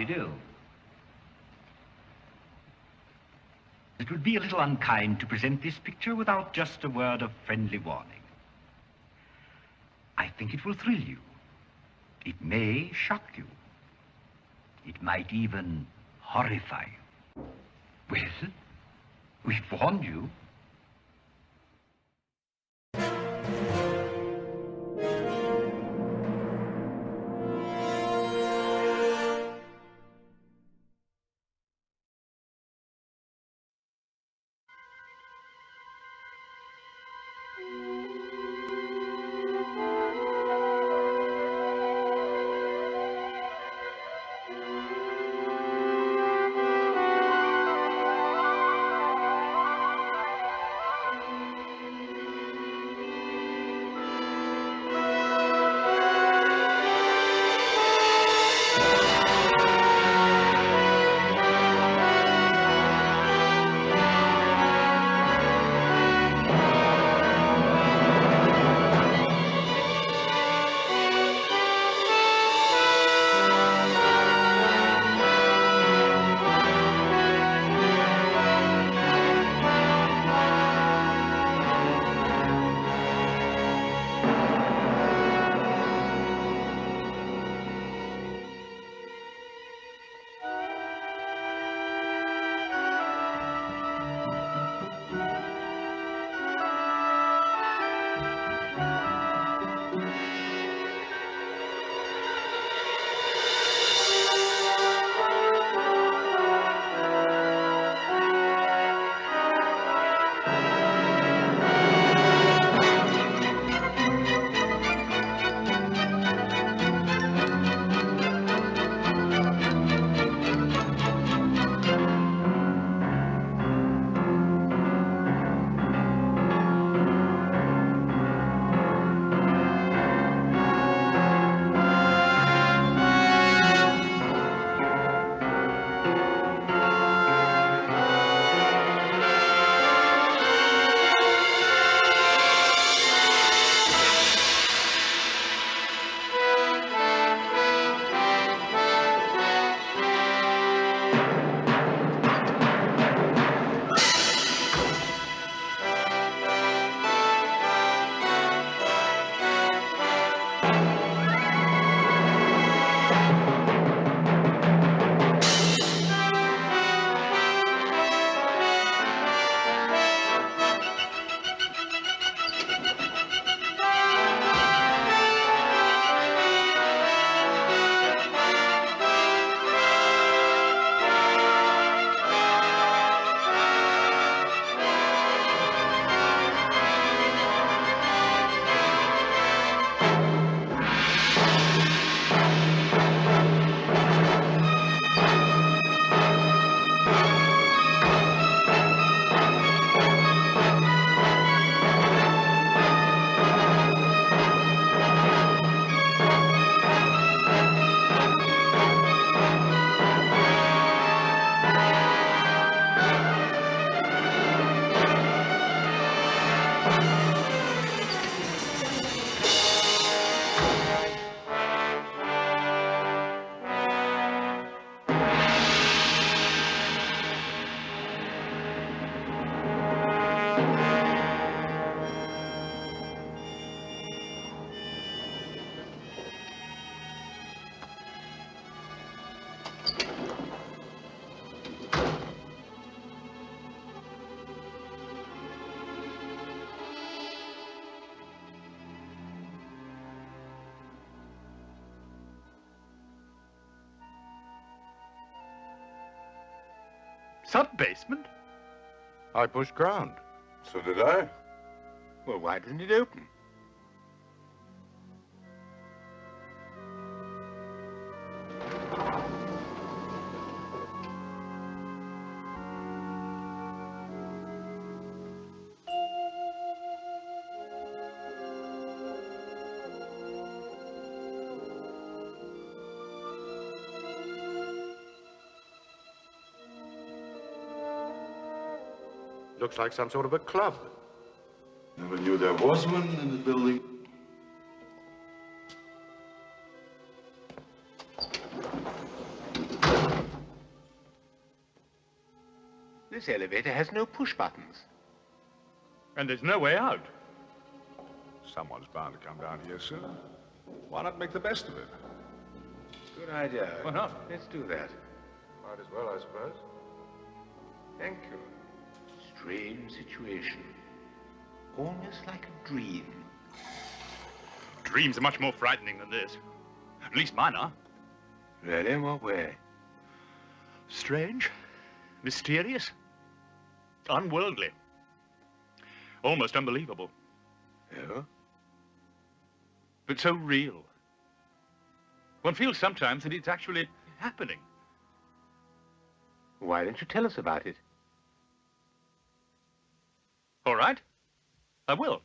you do? It would be a little unkind to present this picture without just a word of friendly warning. I think it will thrill you. It may shock you. It might even horrify you. Well, we've warned you. Sub-basement? I pushed ground. So did I. Well, why didn't it open? Looks like some sort of a club. Never knew there was one in the building. This elevator has no push buttons. And there's no way out. Someone's bound to come down here soon. Why not make the best of it? Good idea. Why not? Let's do that. Might as well, I suppose. Thank you. Strange situation. Almost like a dream. Dreams are much more frightening than this. At least mine are. Really? In what way? Strange, mysterious, unworldly, almost unbelievable, Oh? but so real. One feels sometimes that it's actually happening. Why don't you tell us about it? All right, I will.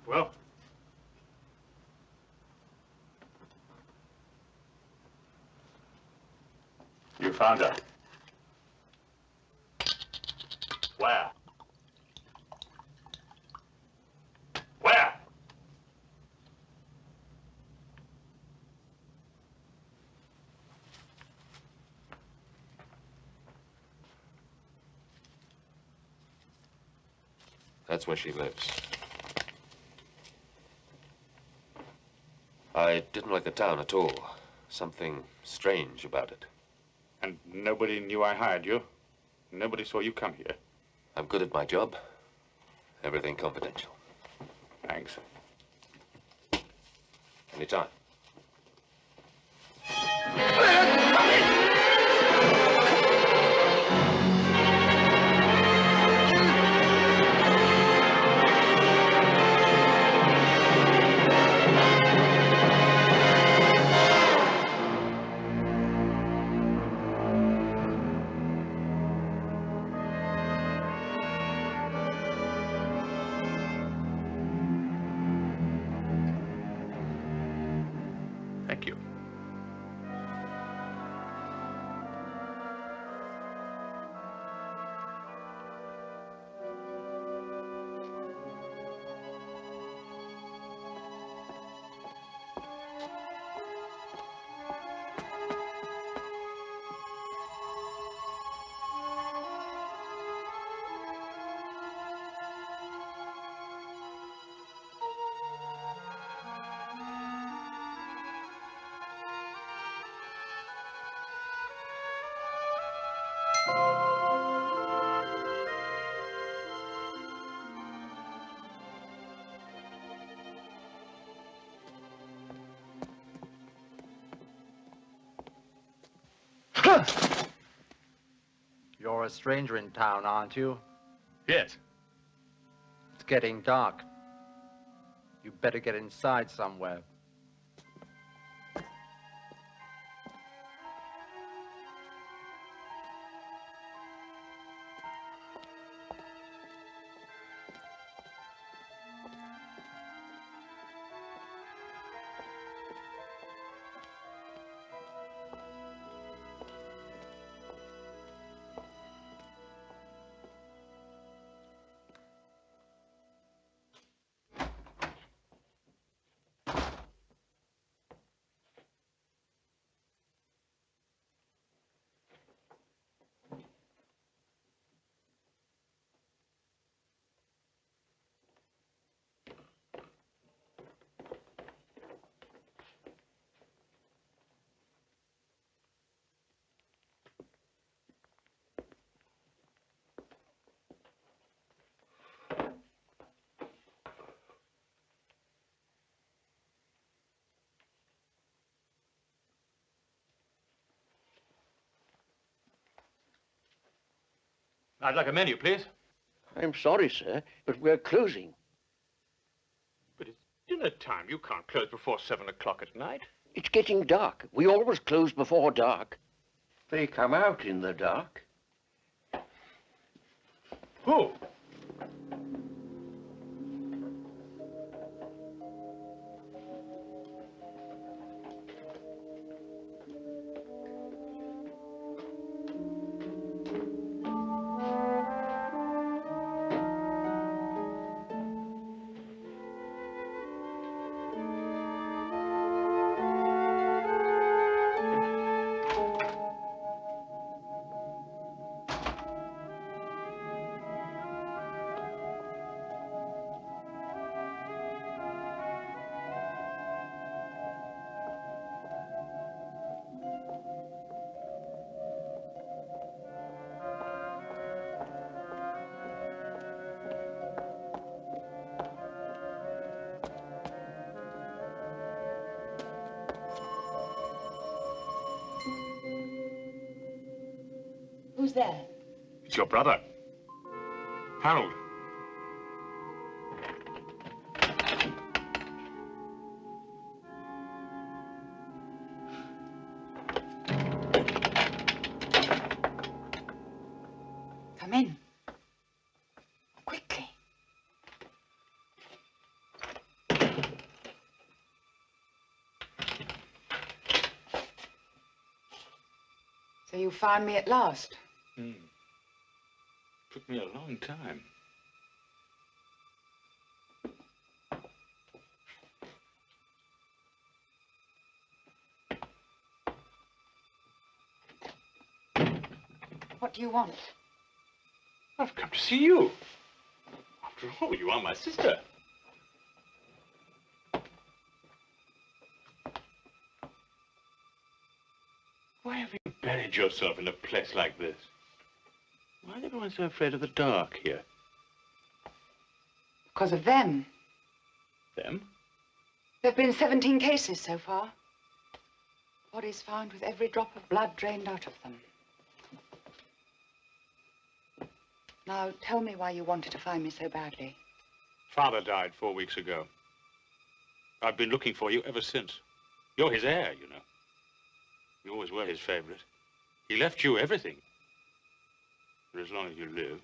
Well, you found her. Where? Where? That's where she lives. I didn't like the town at all. Something strange about it. And nobody knew I hired you? Nobody saw you come here? I'm good at my job. Everything confidential. Thanks. Anytime. Thank you. You're a stranger in town, aren't you? Yes. It's getting dark. You better get inside somewhere. I'd like a menu, please. I'm sorry, sir, but we're closing. But it's dinner time. You can't close before 7 o'clock at night. It's getting dark. We always close before dark. They come out in the dark. Who? Who's there? It's your brother, Harold. Come in. Quickly. So you found me at last? Took me a long time. What do you want? I've come to see you. After all, you are my sister. Why have you buried yourself in a place like this? Why is everyone so afraid of the dark here? Because of them. Them? There have been 17 cases so far. Bodies found with every drop of blood drained out of them. Now, tell me why you wanted to find me so badly. Father died 4 weeks ago. I've been looking for you ever since. You're his heir, you know. You always were his favorite. He left you everything. For as long as you live.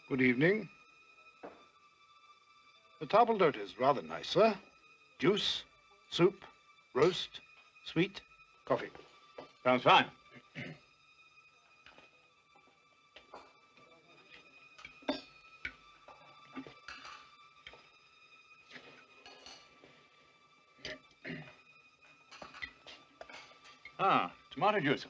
Good evening. The table d'hote is rather nice, sir. Juice, soup, roast, sweet, coffee. Sounds fine. Ah, tomato juice.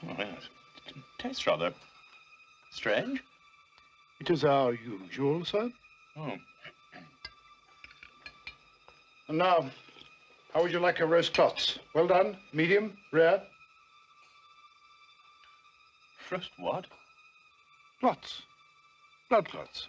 Oh, yes. It tastes rather strange. It is our usual, sir. Oh. And now, how would you like a roast clots? Well done, medium, rare? First what? Clots. Blood clots.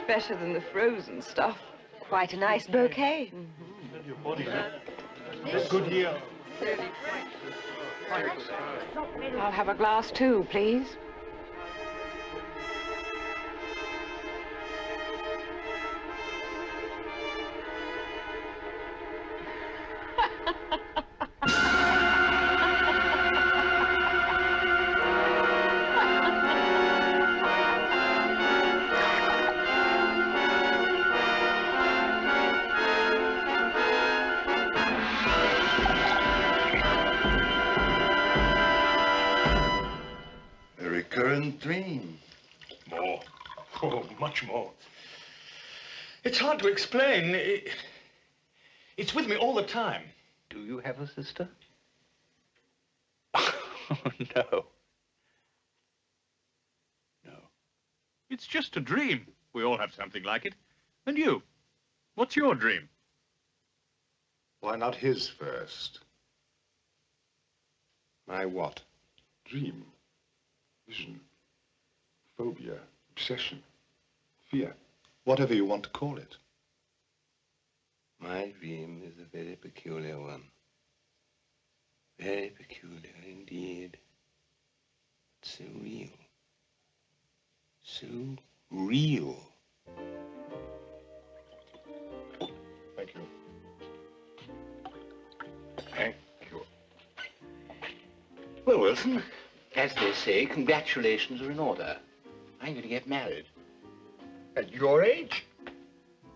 Better than the frozen stuff. Quite a nice bouquet. Good year. I'll have a glass too, please. A recurrent dream. More. Oh, much more. It's hard to explain. It's with me all the time. Do you have a sister? Oh, no. No. It's just a dream. We all have something like it. And you? What's your dream? Why not his first? My what? Dream. Vision. Phobia. Obsession. Fear. Whatever you want to call it. My dream is a very peculiar one. Very peculiar indeed. So real. So real. Thank you. Thank you. Well, Wilson, as they say, congratulations are in order. I'm going to get married. At your age?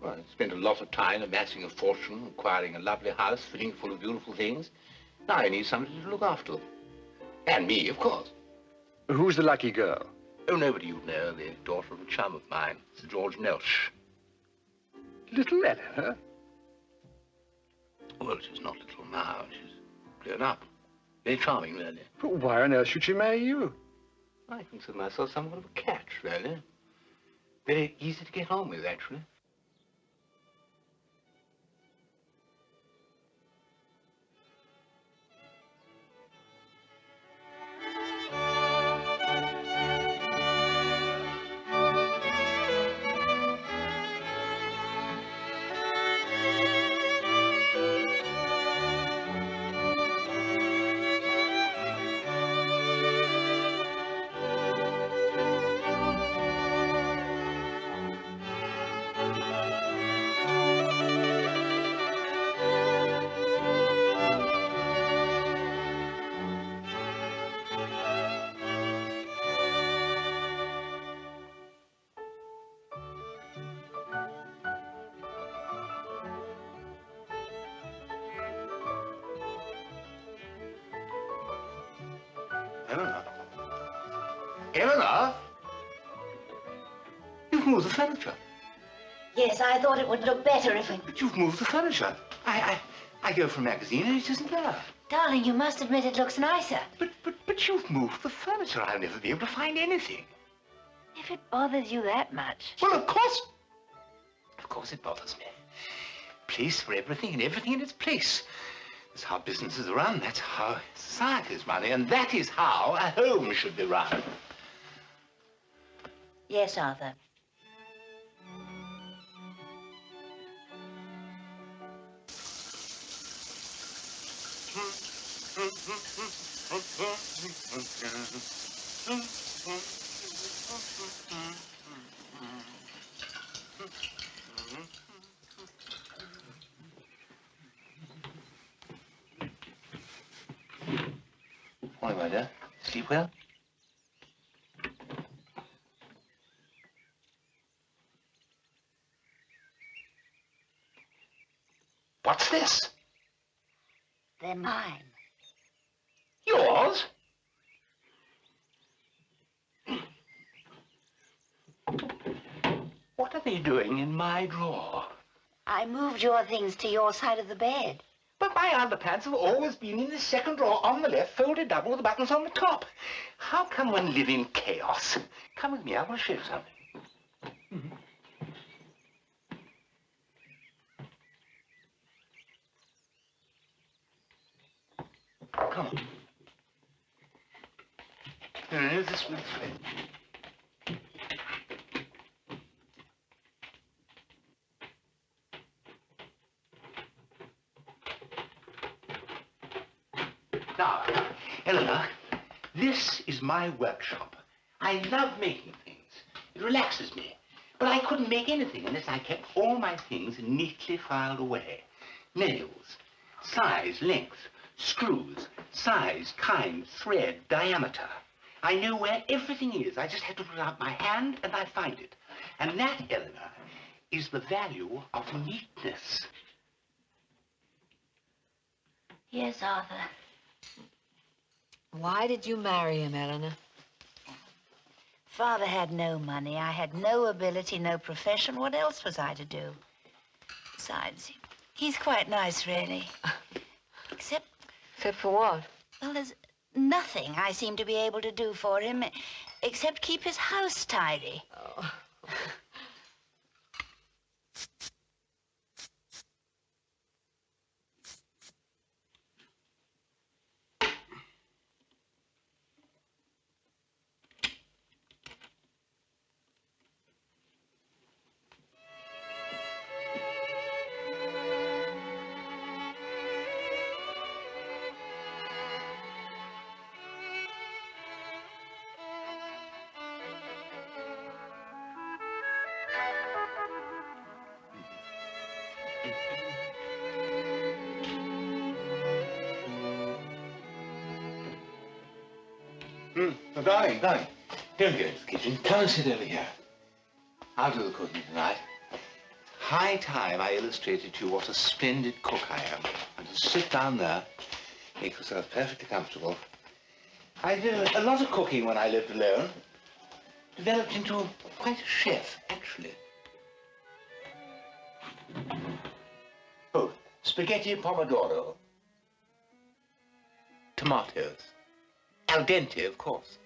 Well, I spent a lot of time amassing a fortune, acquiring a lovely house, filling it full of beautiful things. Now I need somebody to look after them. And me, of course. Who's the lucky girl? Oh, nobody you'd know, the daughter of a chum of mine, Sir George Nelsh. Little Eleanor? Well, she's not little now. She's grown up. Very charming, really. But why on earth should she marry you? I consider myself somewhat of a catch, really. Very easy to get on with, actually. Eleanor? Eleanor? You've moved the furniture. Yes, I thought it would look better if we... But you've moved the furniture. I go for a magazine and it isn't there. Darling, you must admit it looks nicer. But you've moved the furniture. I'll never be able to find anything. If it bothers you that much. Well, of course it bothers me. Place for everything and everything in its place. That's how businesses are run. That's how societies run. And that is how a home should be run. Yes, Arthur. Morning, my dear. Sleep well? What's this? They're mine. Yours? What are they doing in my drawer? I moved your things to your side of the bed. But my underpants have always been in the second drawer on the left, folded double with the buttons on the top. How can one live in chaos? Come with me, I want to show you something. Come on. No, this way. Now, Eleanor, this is my workshop. I love making things. It relaxes me. But I couldn't make anything unless I kept all my things neatly filed away. Nails, size, length, screws, size, kind, thread, diameter. I know where everything is. I just have to put out my hand and I find it. And that, Eleanor, is the value of neatness. Yes, Arthur. Why did you marry him, Eleanor? Father had no money. I had no ability, no profession. What else was I to do? Besides, he's quite nice, really. Except for what? Well, there's nothing I seem to be able to do for him except keep his house tidy. Oh. Oh, darling, don't go into the kitchen. Come and sit over here. I'll do the cooking tonight. High time I illustrated to you what a splendid cook I am. And to sit down there, make yourself perfectly comfortable. I did a lot of cooking when I lived alone. Developed into quite a chef, actually. Oh, spaghetti pomodoro. Tomatoes. Al dente, of course.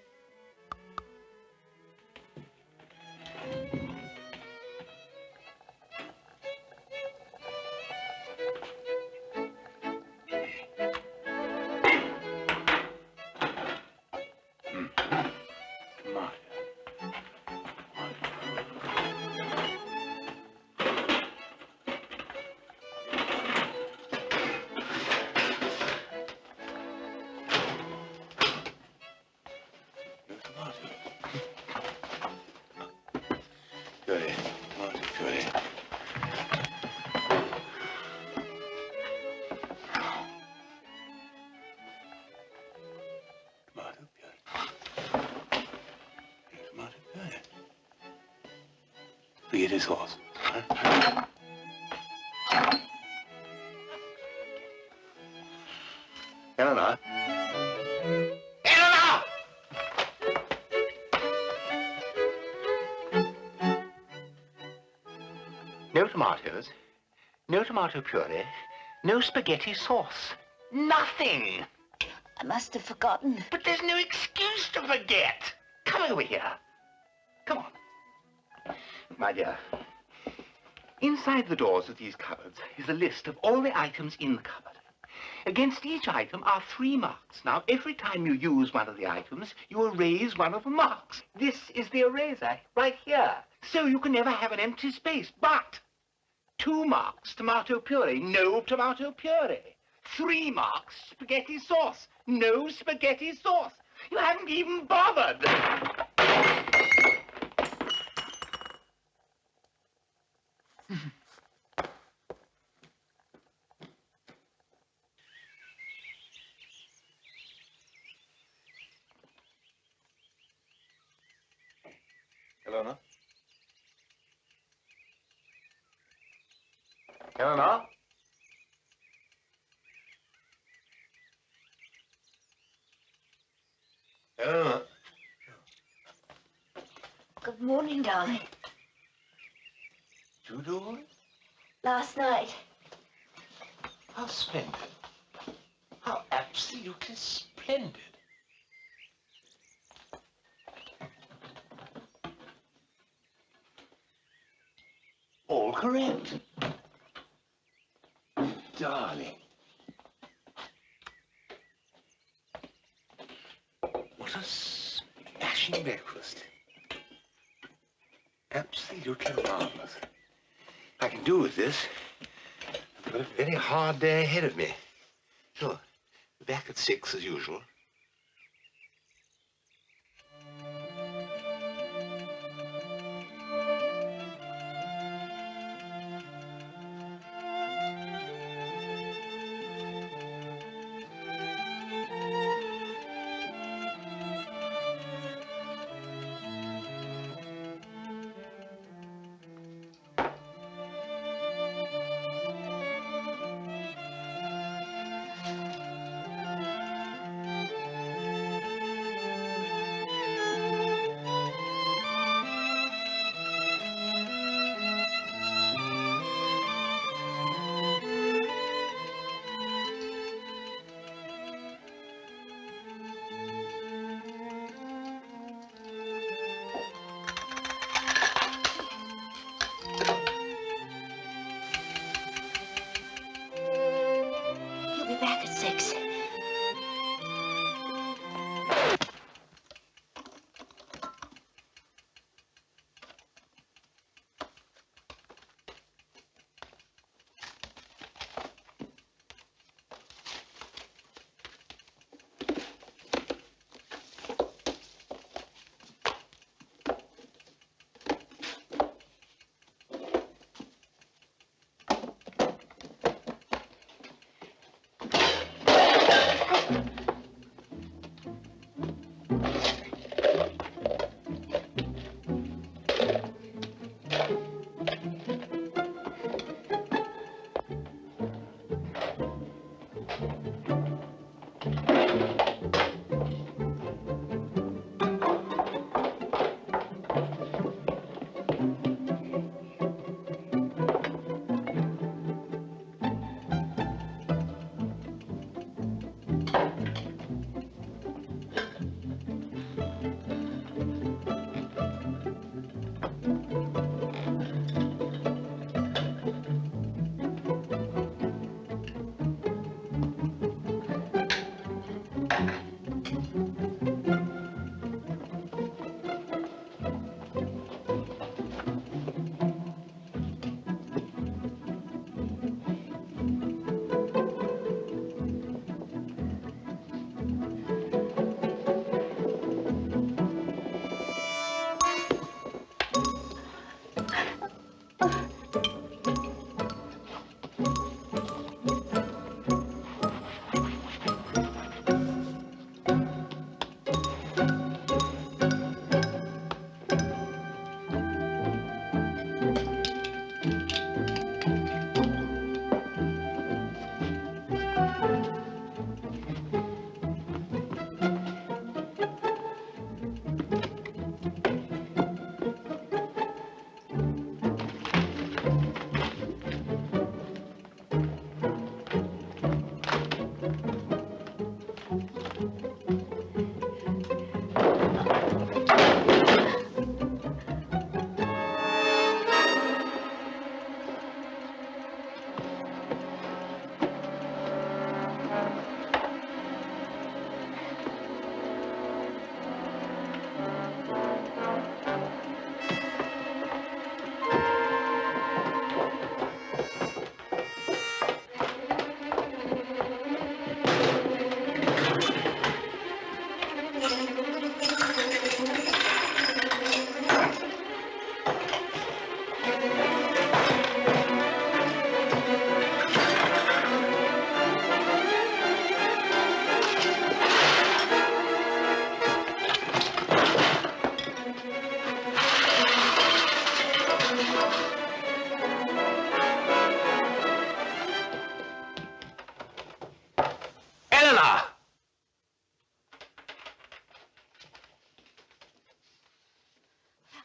Spaghetti sauce. Eleanor? Eleanor! No tomatoes, no tomato puree, no spaghetti sauce. Nothing! I must have forgotten. But there's no excuse to forget. Come over here. Come on. My dear, inside the doors of these cupboards is a list of all the items in the cupboard. Against each item are 3 marks. Now, every time you use one of the items, you erase one of the marks. This is the eraser, right here. So you can never have an empty space. But 2 marks, tomato puree, no tomato puree. 3 marks, spaghetti sauce, no spaghetti sauce. You haven't even bothered. Eleanor? Eleanor? Eleanor? Good morning, darling. Voodoo? Last night. How splendid. How absolutely splendid. All correct. Darling. What a smashing breakfast. Absolutely marvelous. I can do with this. I've got a very hard day ahead of me. So, back at 6 as usual.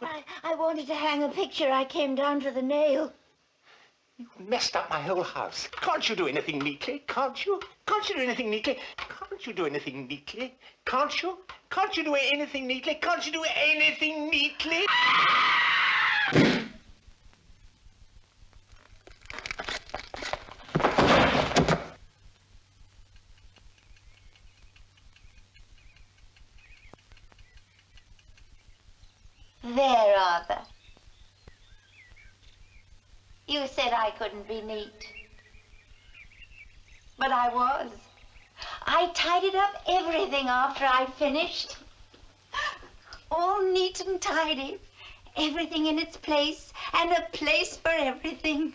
I wanted to hang a picture. I came down to the nail. You messed up my whole house. Can't you do anything neatly? Can't you? Can't you do anything neatly? Can't you do anything neatly? Can't you? Can't you do anything neatly? Can't you do anything neatly? There, Arthur. You said I couldn't be neat. But I was. I tidied up everything after I finished. All neat and tidy. Everything in its place, and a place for everything.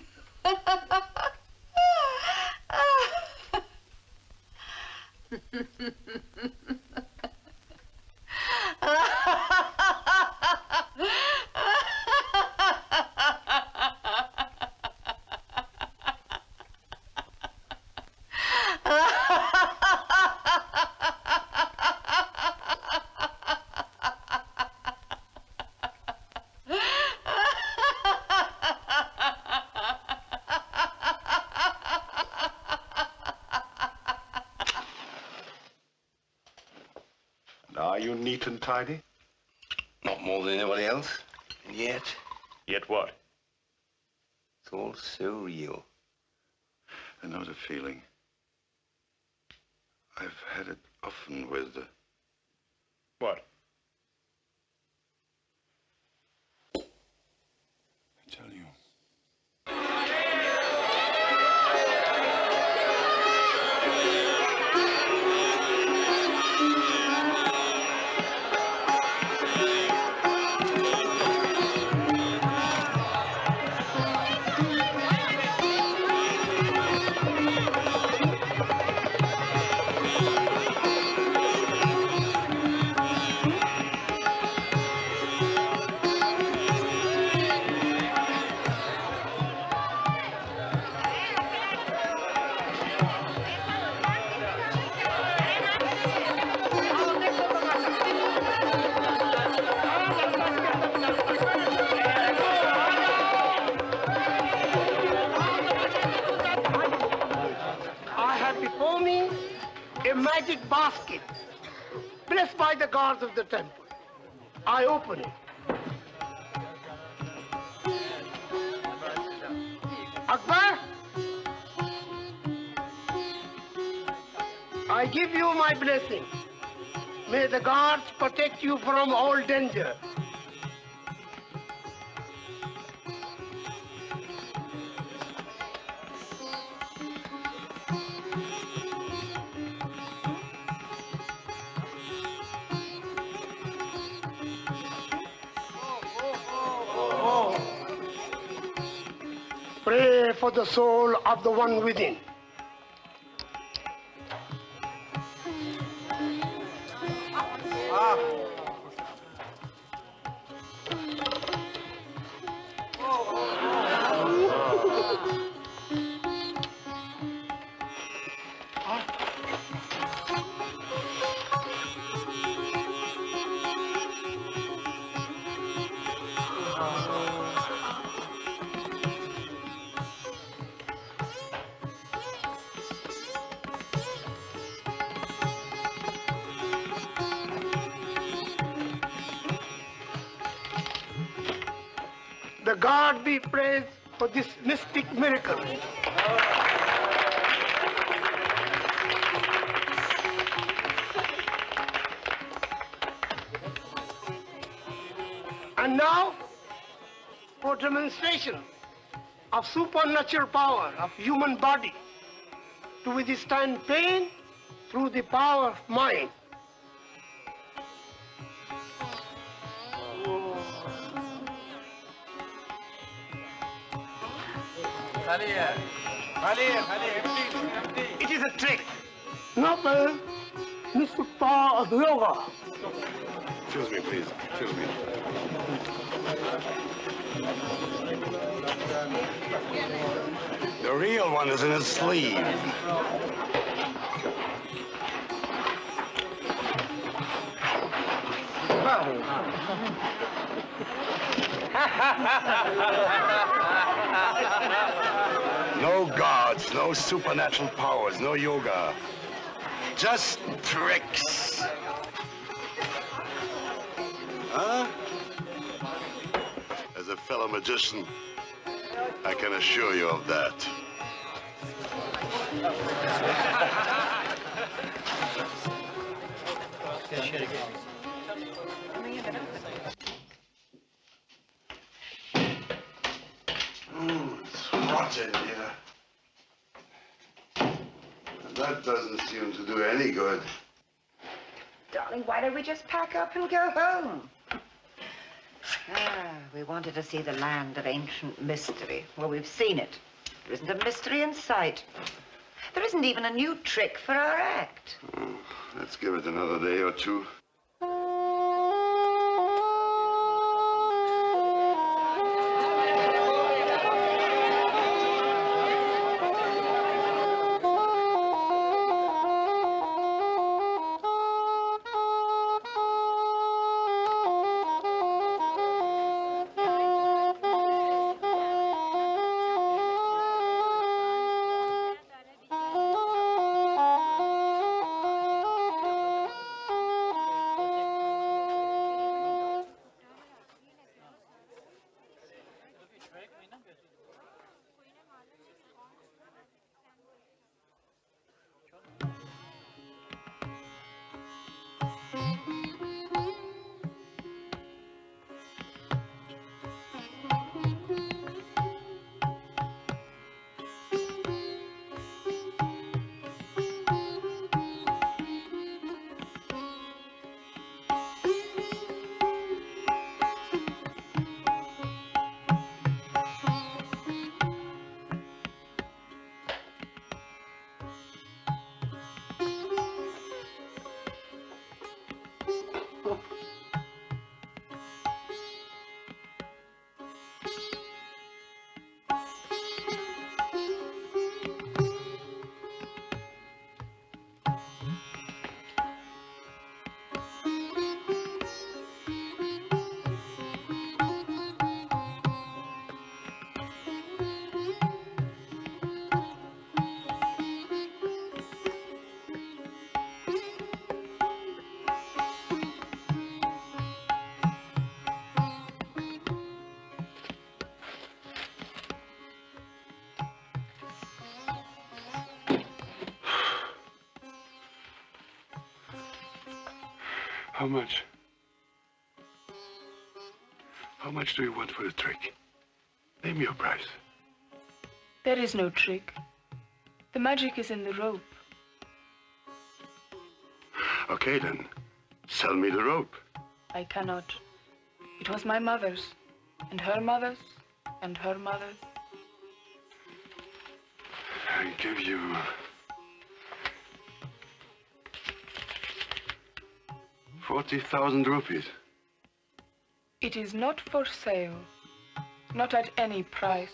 Are you neat and tidy? Not more than anybody else. And yet, Yet what? it's all so real. I know the feeling. I've had it often with the... What? I tell you. Before me, a magic basket, blessed by the gods of the temple. I open it. Akbar, I give you my blessing. May the gods protect you from all danger. Pray for the soul of the one within. The God be praised for this mystic miracle. And now, for demonstration of supernatural power of human body to withstand pain through the power of mind. It is a trick. Noble, mystic power of yoga. Excuse me, please. Excuse me. The real one is in his sleeve. No gods, no supernatural powers, no yoga. Just tricks. Huh? As a fellow magician, I can assure you of that. It's hot in here. And that doesn't seem to do any good. Darling, why don't we just pack up and go home? We wanted to see the land of ancient mystery. Well, we've seen it. There isn't a mystery in sight. There isn't even a new trick for our act. Oh, let's give it another day or two. How much? How much do you want for the trick? Name your price. There is no trick. The magic is in the rope. Okay, then. Sell me the rope. I cannot. It was my mother's, and her mother's, and her mother's. I give you 40,000 rupees. It is not for sale. Not at any price.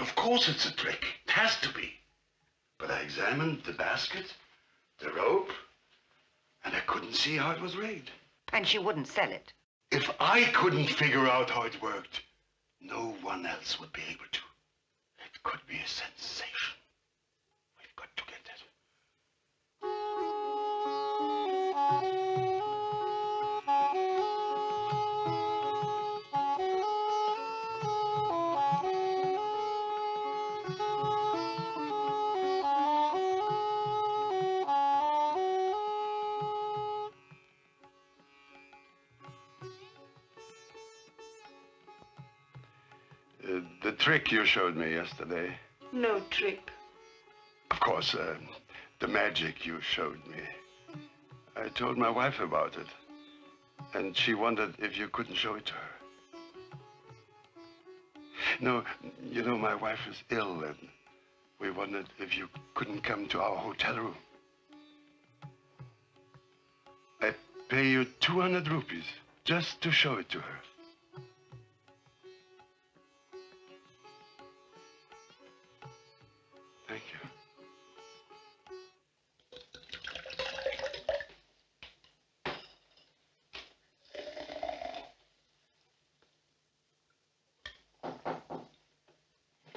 Of course it's a trick. It has to be. But I examined the basket, the rope, and I couldn't see how it was rigged. And she wouldn't sell it. If I couldn't figure out how it worked, no one else would be able to. It could be a sensation. We've got to get it. The trick you showed me yesterday. No trick. Of course, the magic you showed me. I told my wife about it. And she wondered if you couldn't show it to her. No, you know, my wife is ill, and we wondered if you couldn't come to our hotel room. I pay you 200 rupees just to show it to her. Thank you.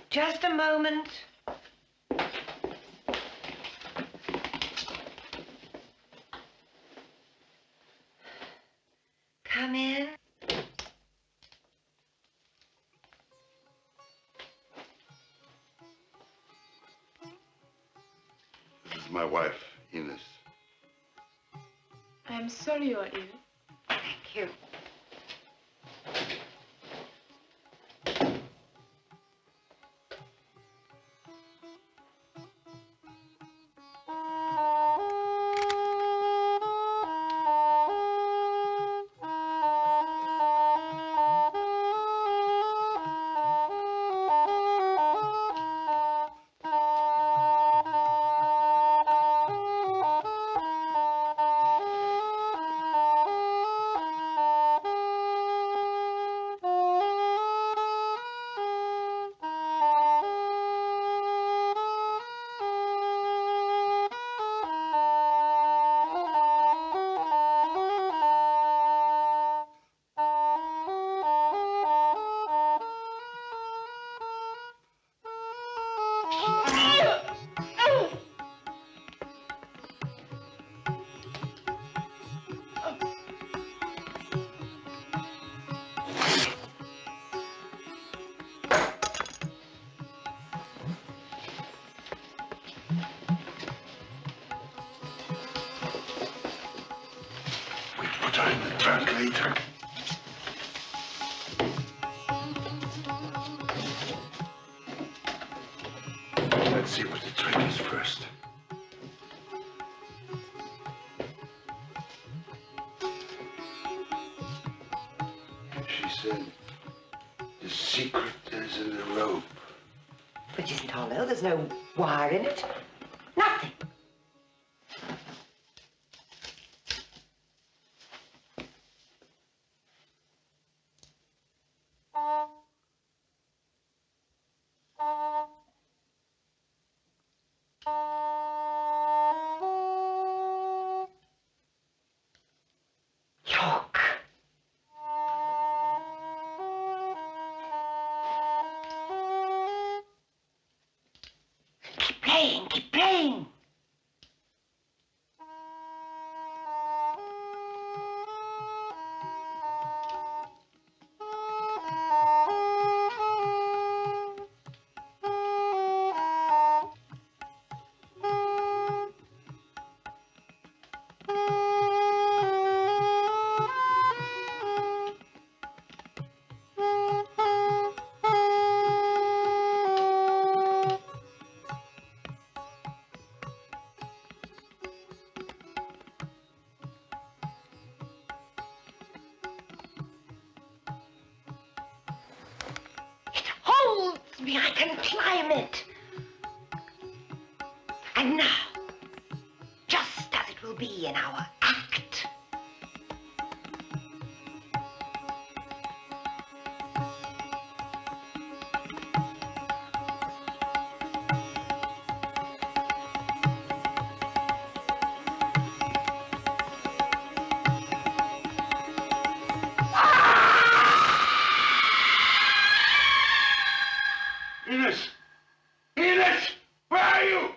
Just a moment. Come in. This is my wife, Ines. I'm sorry you are ill. Thank you. Put her in the trunk later. Let's see what the trick is first. She said the secret is in the rope. But it isn't hollow. There's no wire in it. Nothing. Look. Keep playing, keep playing. Holds me, I can climb it. And now, just as it will be in our act. Ines! Ines! Where are you?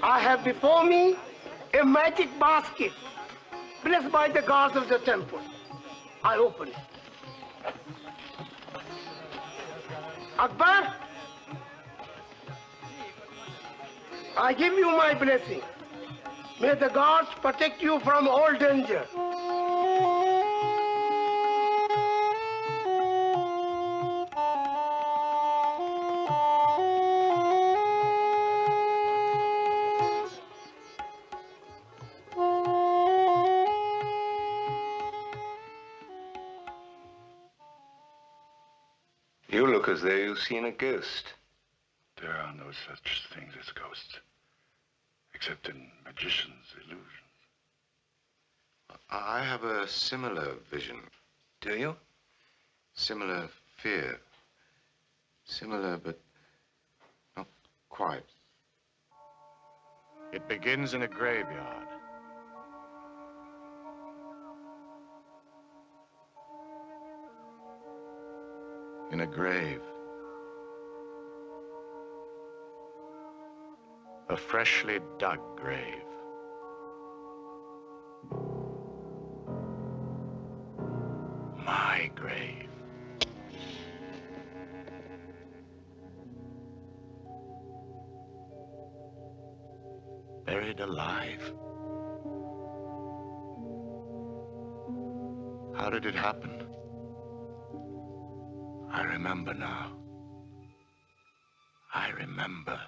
I have before me a magic basket blessed by the gods of the temple. I open it. Akbar, I give you my blessing. May the gods protect you from all danger. You look as though you've seen a ghost. There are no such things as ghosts, except in magicians' illusions. I have a similar vision. Do you? Similar fear. Similar, but not quite. It begins in a graveyard. In a grave. A freshly dug grave. My grave. Buried alive. How did it happen? I remember now. I remember.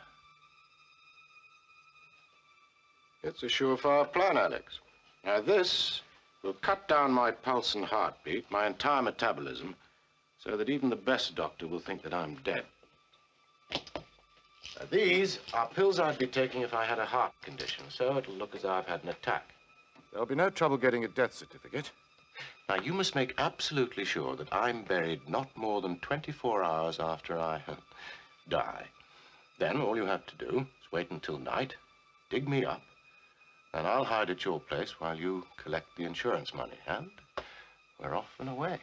It's a surefire plan, Alex. Now this will cut down my pulse and heartbeat, my entire metabolism, so that even the best doctor will think that I'm dead. Now, these are pills I'd be taking if I had a heart condition, so it'll look as though I've had an attack. There'll be no trouble getting a death certificate. Now, you must make absolutely sure that I'm buried not more than 24 hours after I die. Then all you have to do is wait until night, dig me up, and I'll hide at your place while you collect the insurance money, and we're off and away.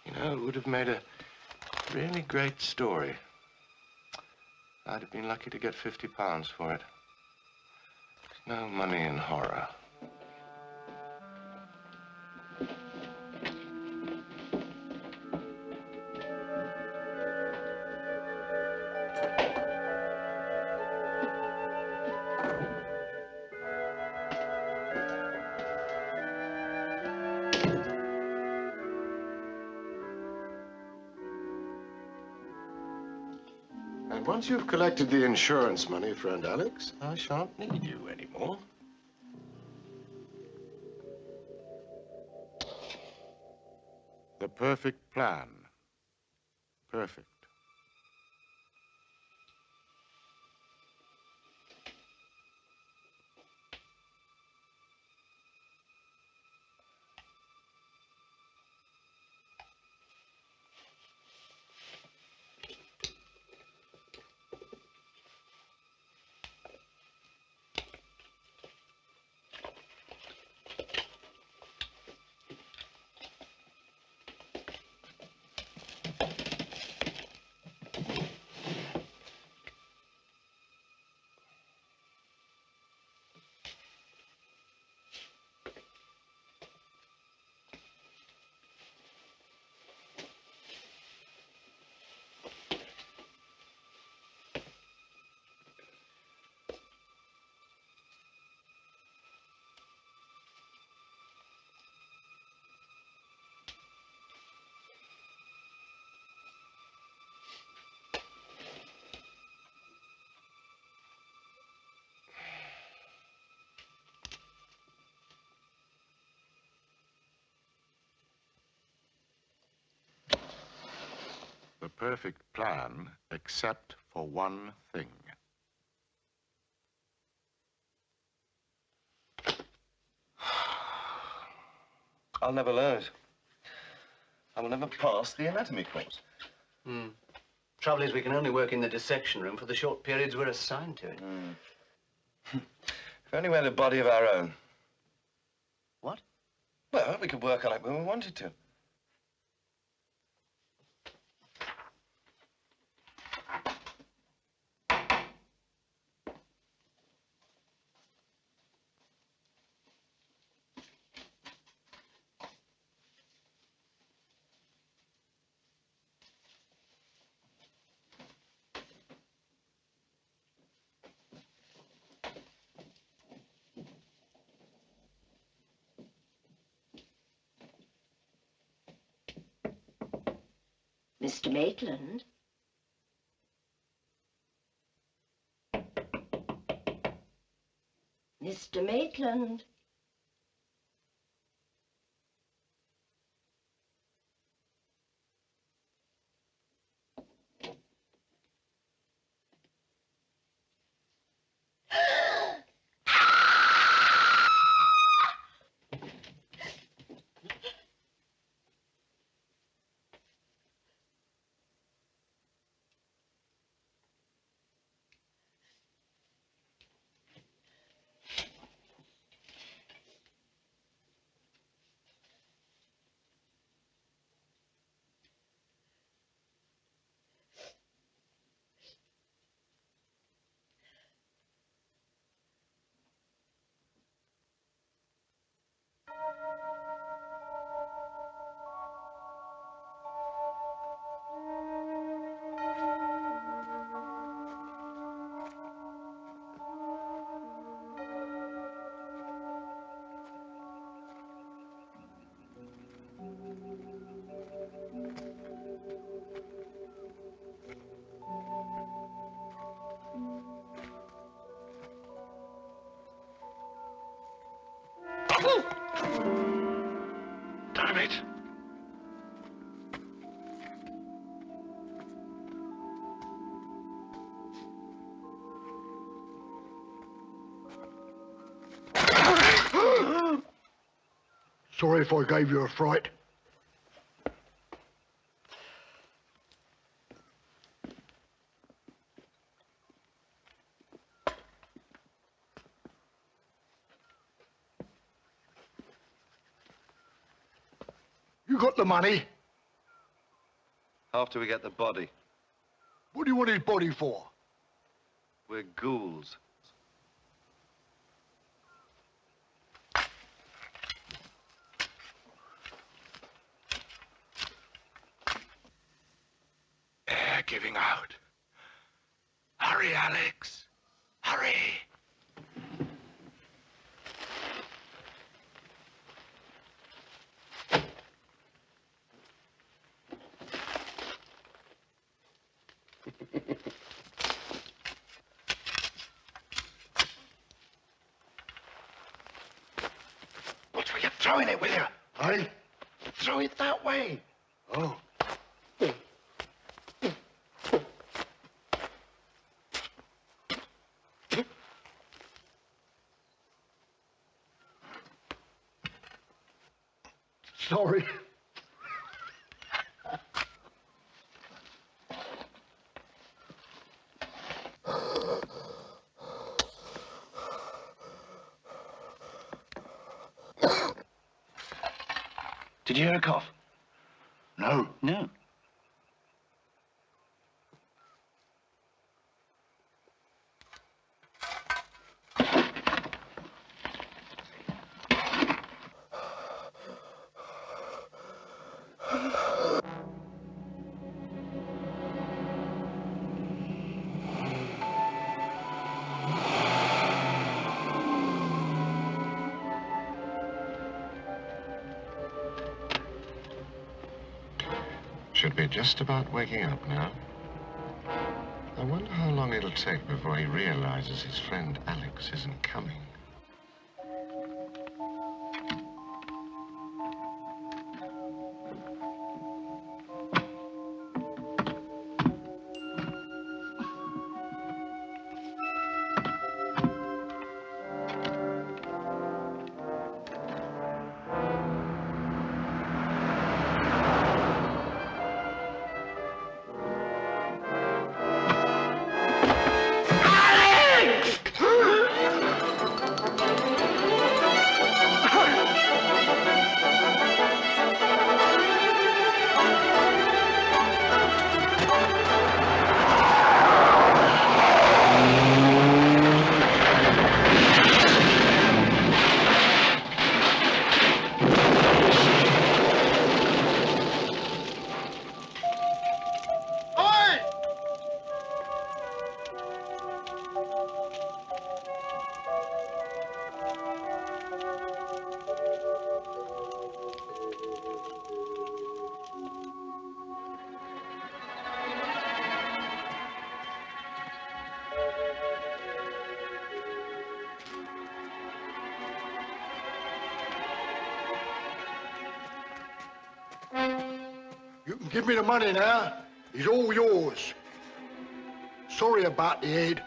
You know, it would have made a really great story. I'd have been lucky to get £50 for it. No money in horror. And once you've collected the insurance money, friend Alex, I shan't need you anymore. The perfect plan. Perfect. the perfect plan, except for one thing. I'll never learn it. I will never pass the anatomy course. Trouble is, we can only work in the dissection room for the short periods we're assigned to it. If only we had a body of our own. What? Well, we could work on it when we wanted to. Mr. Maitland? Mr. Maitland? Damn it! Sorry if I gave you a fright. You got the money? After we get the body. What do you want his body for? We're ghouls. Air giving out. Hurry, Alex. Hurry. What's with you throwing it, will you? Hey? Throw it that way. Oh. Sorry. Did you hear a cough? No. No. Should be just about waking up now. I wonder how long it'll take before he realizes his friend Alex isn't coming. You can give me the money now. It's all yours. Sorry about the head.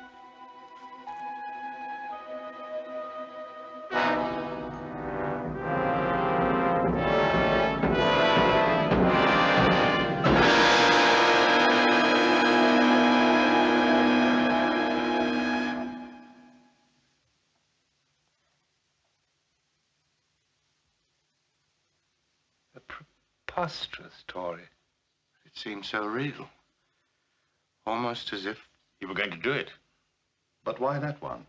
Preposterous story. It seemed so real. Almost as if you were going to do it. But why that one?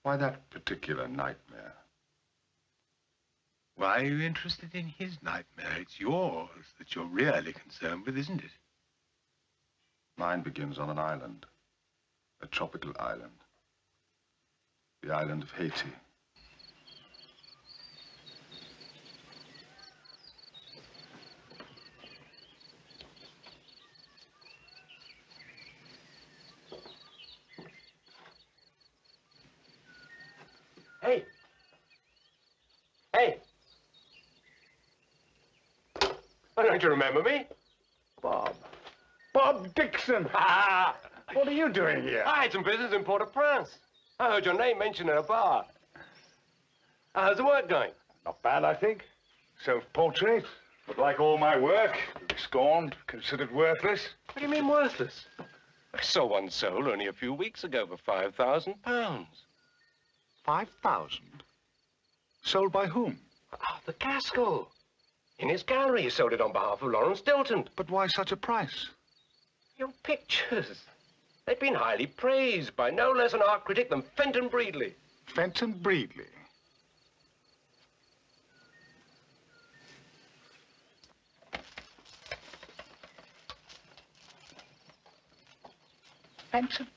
Why that particular nightmare? Why are you interested in his nightmare? It's yours that you're really concerned with, isn't it? Mine begins on an island. A tropical island. The island of Haiti. Hey! Hey! Oh, don't you remember me? Bob. Bob Dixon. What are you doing here? I had some business in Port-au-Prince. I heard your name mentioned in a bar. How's the work going? Not bad, I think. Self-portrait. But like all my work, scorned, considered worthless. What do you mean worthless? I saw one sold only a few weeks ago for £5,000. 5,000? Sold by whom? Arthur Gaskell. In his gallery, he sold it on behalf of Lawrence Stilton. But why such a price? Your pictures. They've been highly praised by no less an art critic than Fenton Breedley. Fenton Breedley? Fenton?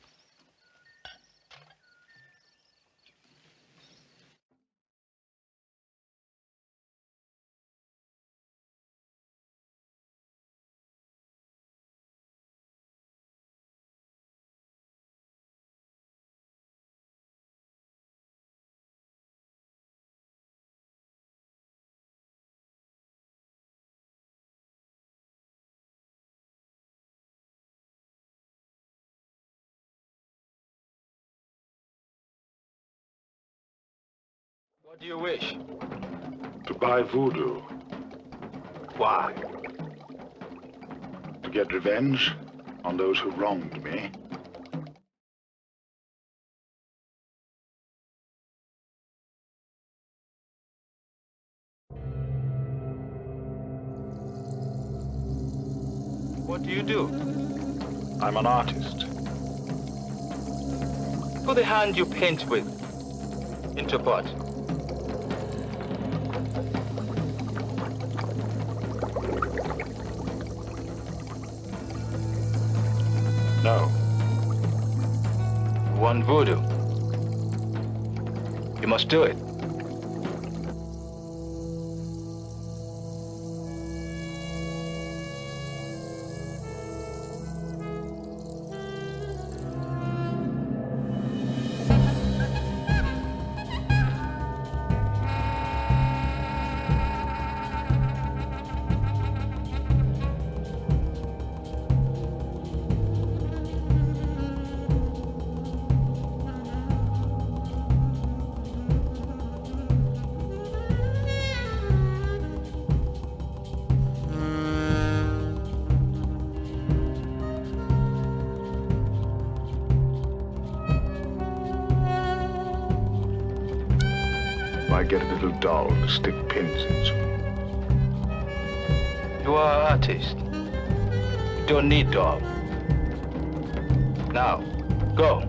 What do you wish? To buy Voodoo. Why? To get revenge on those who wronged me. What do you do? I'm an artist. Put the hand you paint with into pot. No. You want voodoo? You must do it. I get a little doll to stick pins into. You are an artist. You don't need doll. Now, go.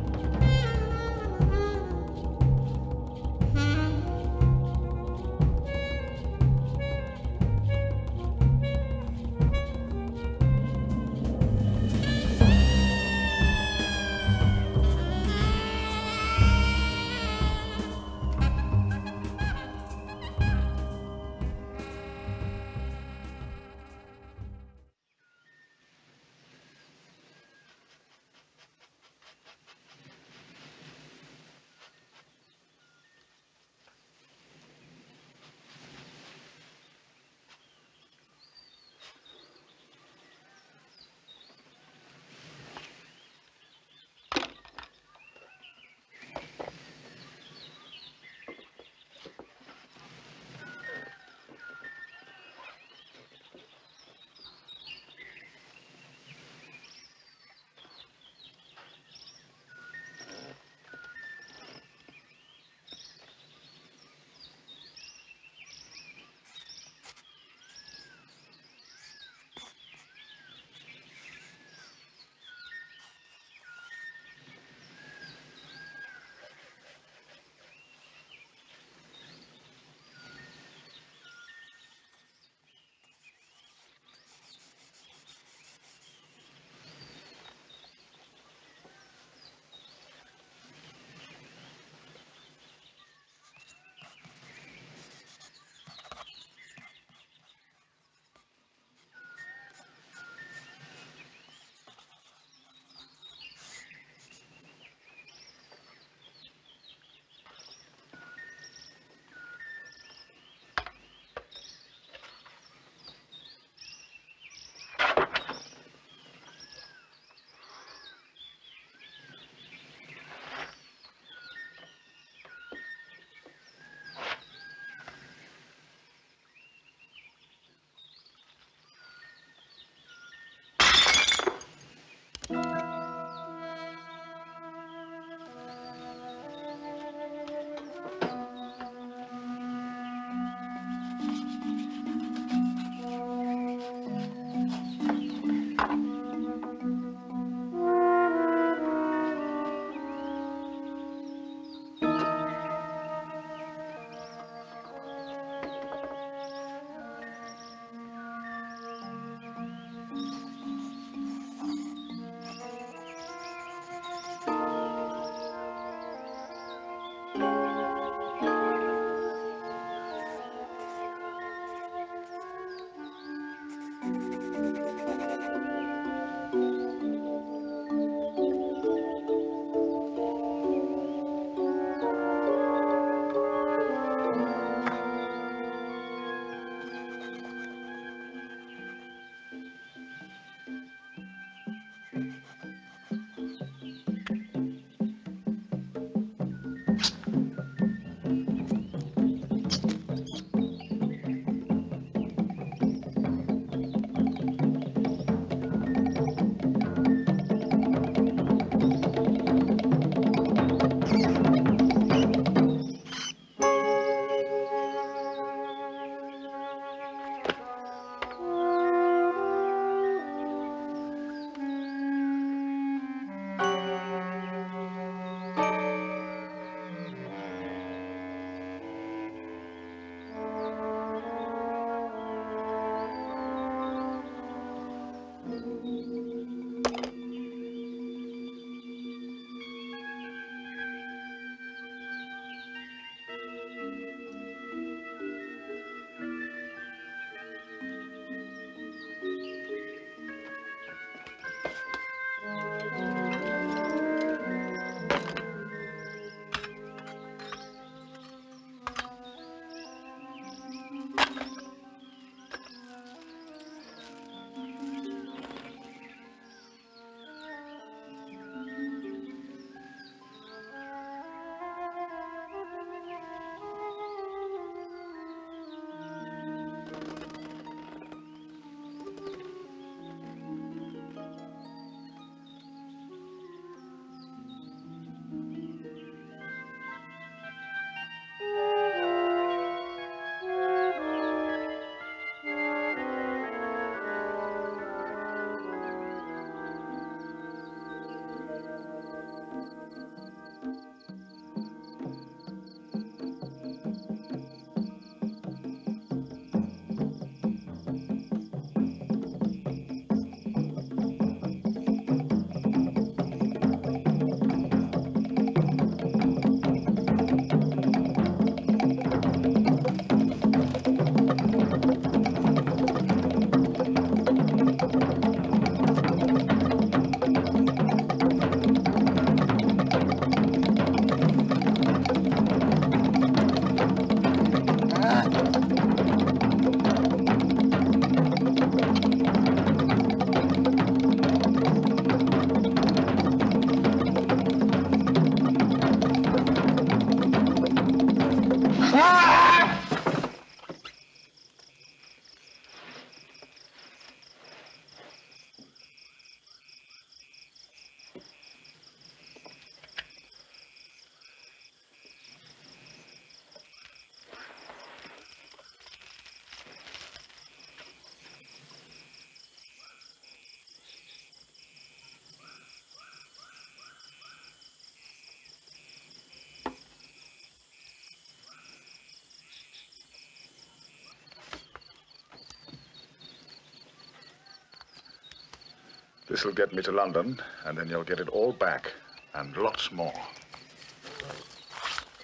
This'll get me to London, and then you'll get it all back, and lots more.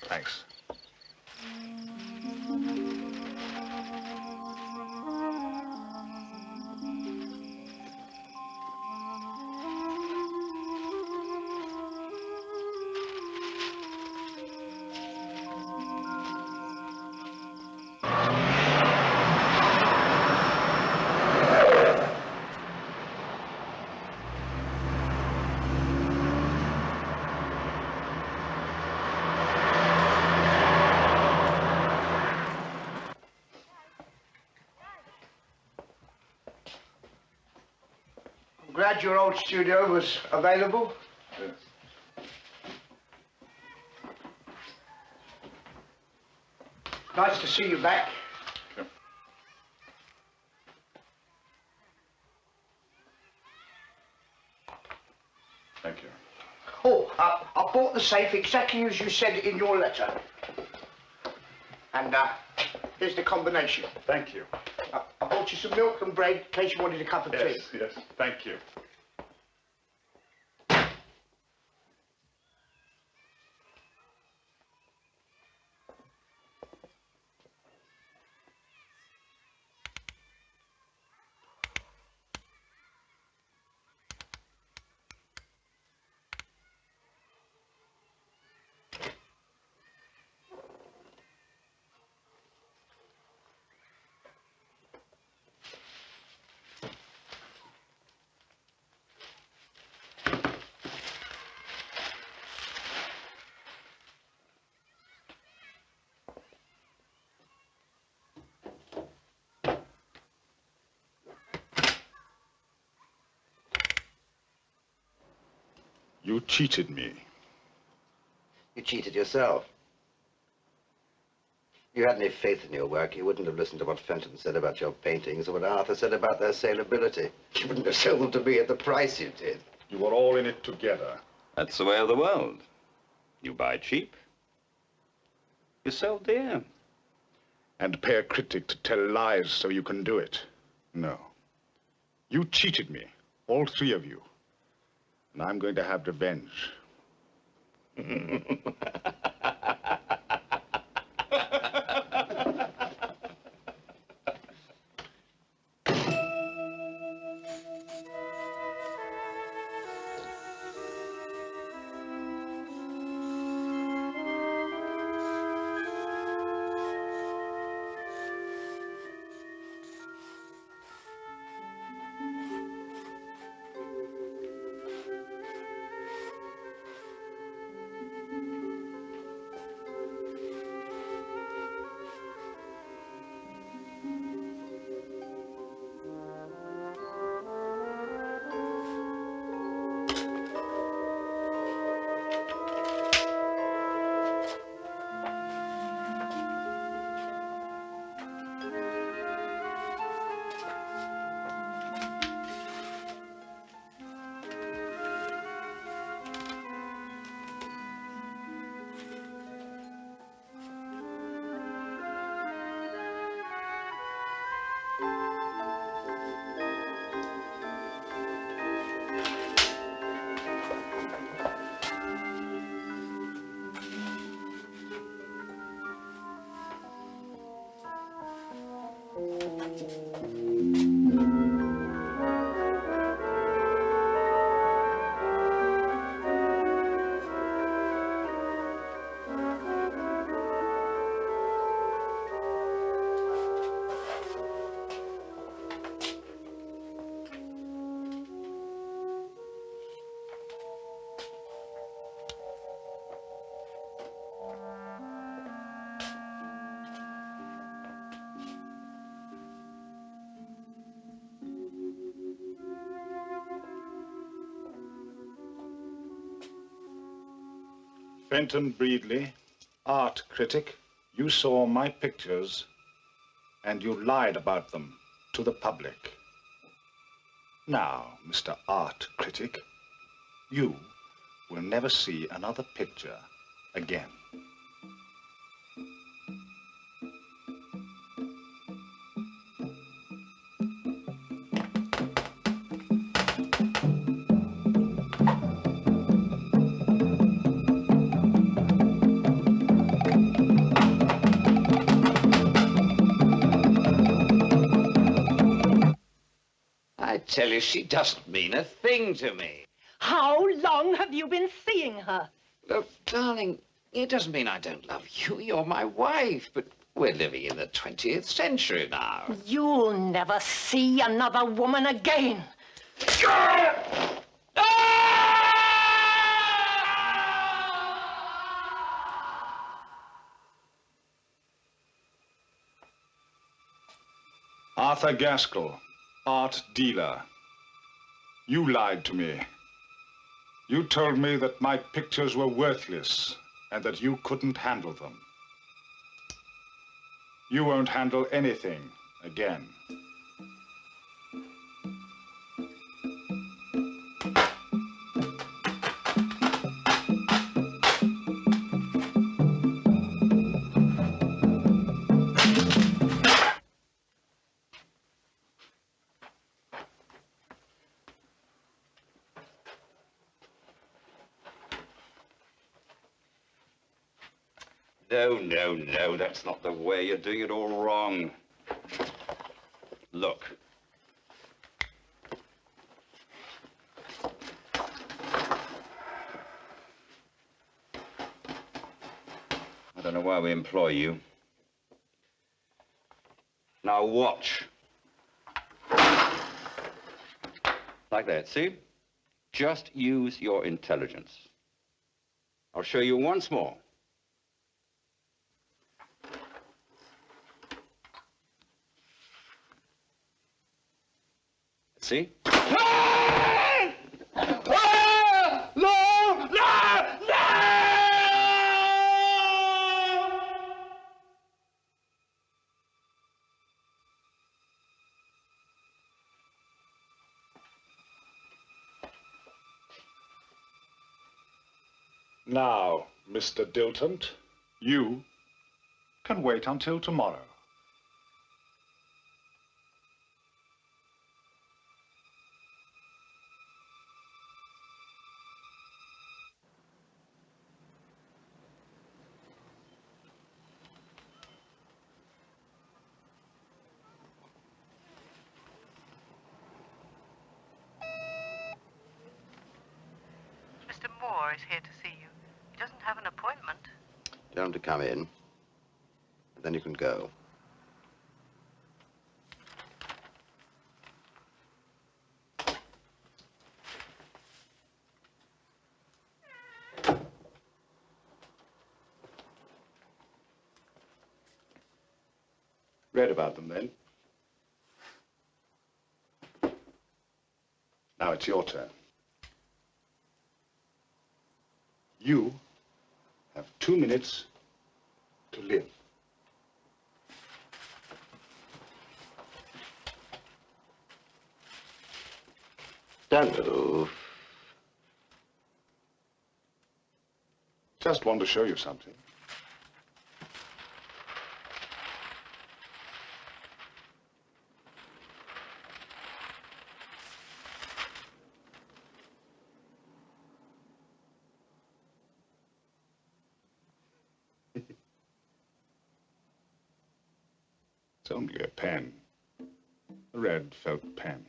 Thanks. Glad your old studio was available. Yes. Nice to see you back. Thank you. Oh, I bought the safe exactly as you said in your letter. And here's the combination. Thank you. I bought you some milk and bread in case you wanted a cup of tea. Yes, thank you. You cheated me. You cheated yourself. If you had any faith in your work, you wouldn't have listened to what Fenton said about your paintings or what Arthur said about their saleability. You wouldn't have sold them to me at the price you did. You were all in it together. That's the way of the world. You buy cheap, you sell dear. And pay a critic to tell lies so you can do it. No. You cheated me, all three of you. And I'm going to have revenge. Fenton Breedley, art critic, you saw my pictures and you lied about them to the public. Now, Mr. Art Critic, you will never see another picture again. I tell you, she doesn't mean a thing to me. How long have you been seeing her? Look, darling, it doesn't mean I don't love you. You're my wife, but we're living in the 20th century now. You'll never see another woman again. Arthur Gaskell, art dealer. You lied to me. You told me that my pictures were worthless and that you couldn't handle them. You won't handle anything again. No, no, no, that's not the way. You're doing it all wrong. Look. I don't know why we employ you. Now watch. Like that, see? Just use your intelligence. I'll show you once more. See? No! No! No! Now, Mr. Dilton, you can wait until tomorrow. Mr. Moore is here to see you. He doesn't have an appointment. Tell him to come in, and then you can go. Read about them then. Now it's your turn. You have 2 minutes to live. Don't move. Just want to show you something. It's only a pen. A red felt pen.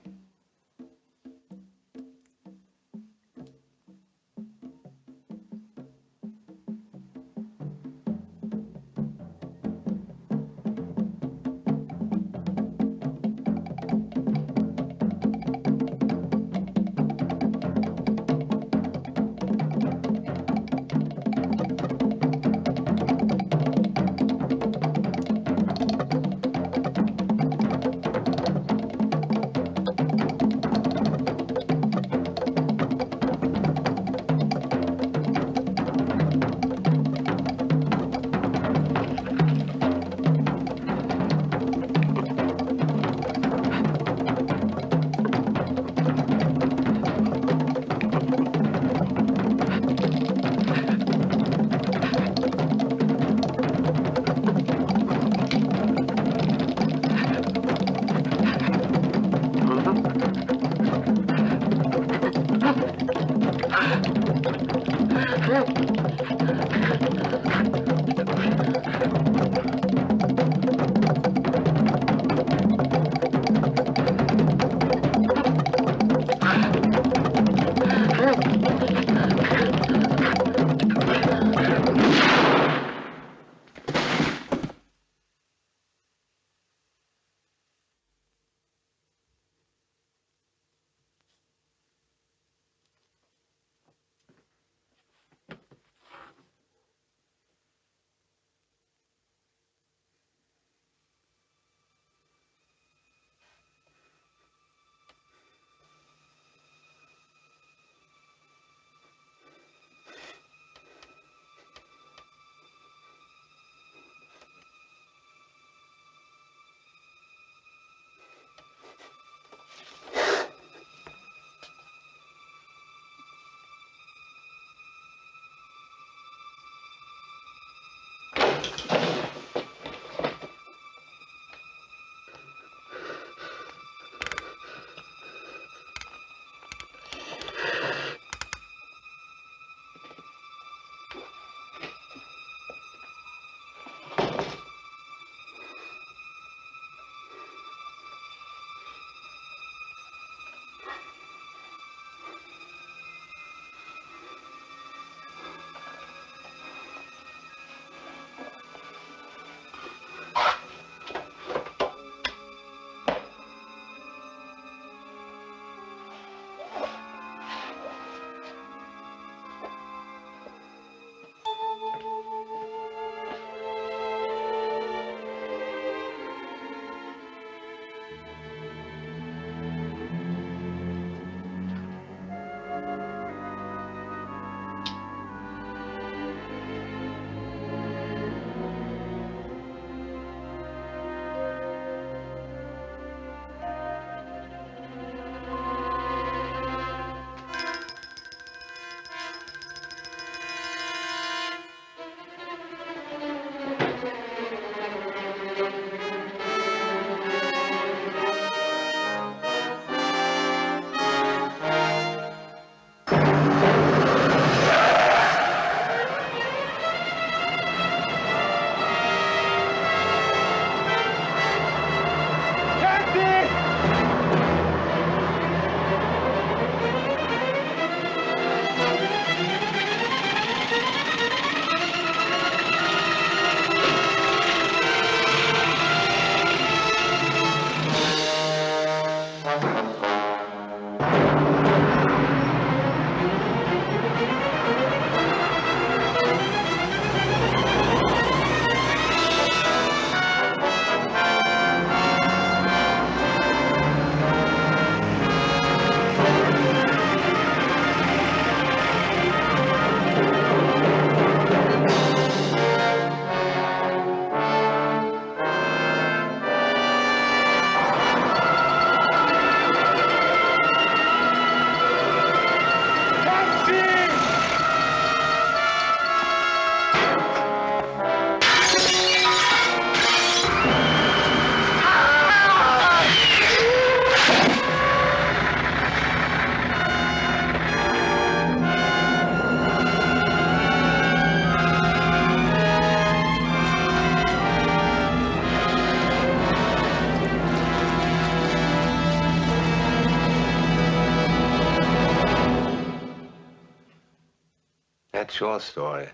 that's your story.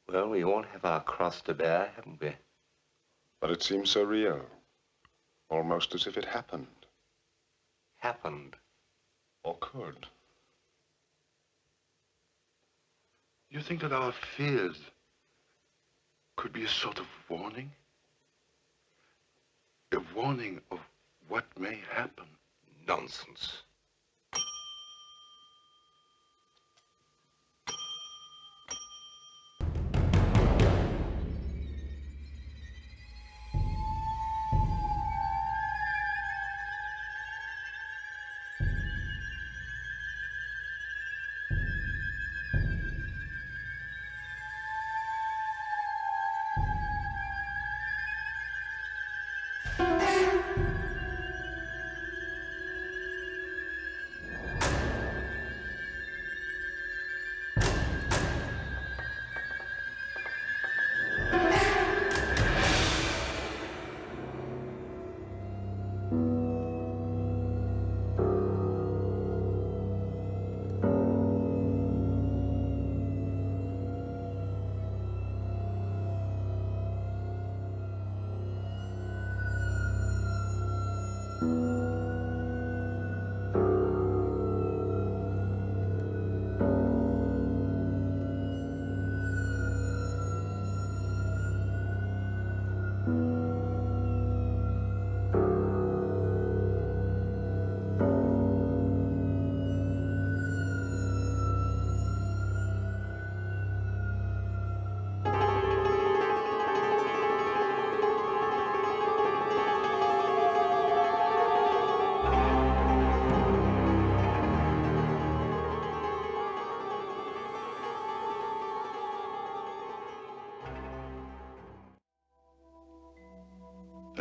Well, we all have our cross to bear, haven't we? But it seems so real. Almost as if it happened. Happened. Or could. You think that our fears could be a sort of warning? A warning of what may happen? Nonsense.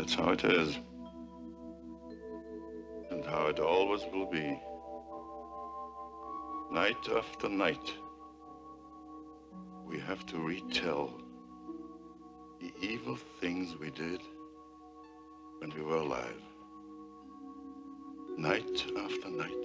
That's how it is. And how it always will be. Night after night, we have to retell the evil things we did when we were alive. Night after night.